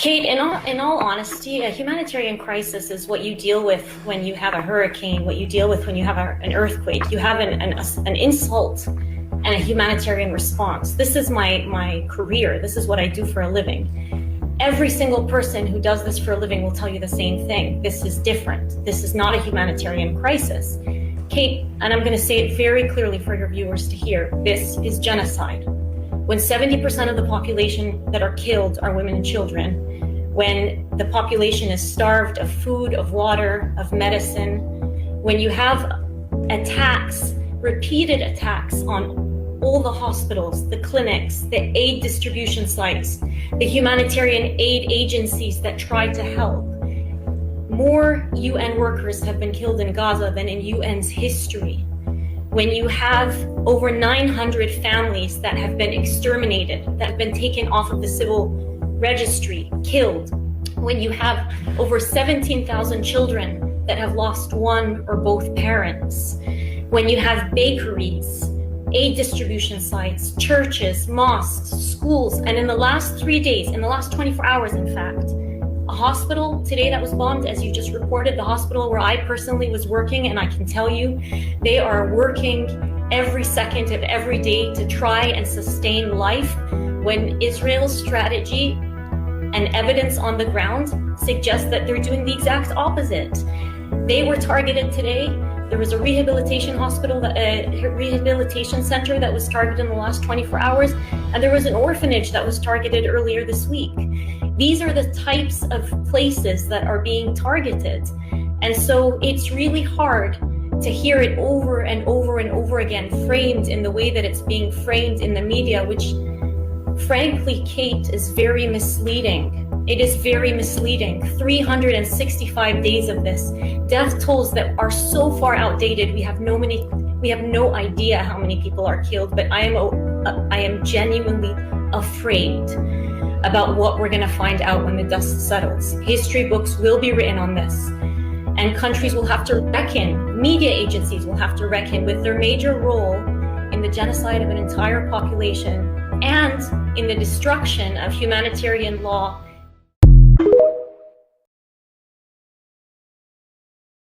Kate, in all honesty, a humanitarian crisis is what you deal with when you have a hurricane, what you deal with when you have an earthquake. You have an insult and a humanitarian response. This is my career. This is what I do for a living. Every single person who does this for a living will tell you the same thing. This is different. This is not a humanitarian crisis. Kate, and I'm going to say it very clearly for your viewers to hear, this is genocide. When 70% of the population that are killed are women and children, when the population is starved of food, of water, of medicine, when you have attacks, repeated attacks on all the hospitals, the clinics, the aid distribution sites, the humanitarian aid agencies that try to help. More UN workers have been killed in Gaza than in UN's history. When you have over 900 families that have been exterminated, that have been taken off of the civil registry, killed, when you have over 17,000 children that have lost one or both parents, when you have bakeries, aid distribution sites, churches, mosques, schools, and in the last 3 days, in the last 24 hours, in fact, a hospital today that was bombed, as you just reported, the hospital where I personally was working, and I can tell you, they are working every second of every day to try and sustain life when Israel's strategy and evidence on the ground suggests that they're doing the exact opposite. They were targeted today. There was a rehabilitation center that was targeted in the last 24 hours, and there was an orphanage that was targeted earlier this week. These are the types of places that are being targeted. And so it's really hard to hear it over and over and over again, framed in the way that it's being framed in the media, which frankly, Kate, is very misleading. It is very misleading. 365 days of this. Death tolls that are so far outdated. We have no idea how many people are killed, but I am genuinely afraid about what we're going to find out when the dust settles. History books will be written on this, and countries will have to reckon, media agencies will have to reckon with their major role in the genocide of an entire population and in the destruction of humanitarian law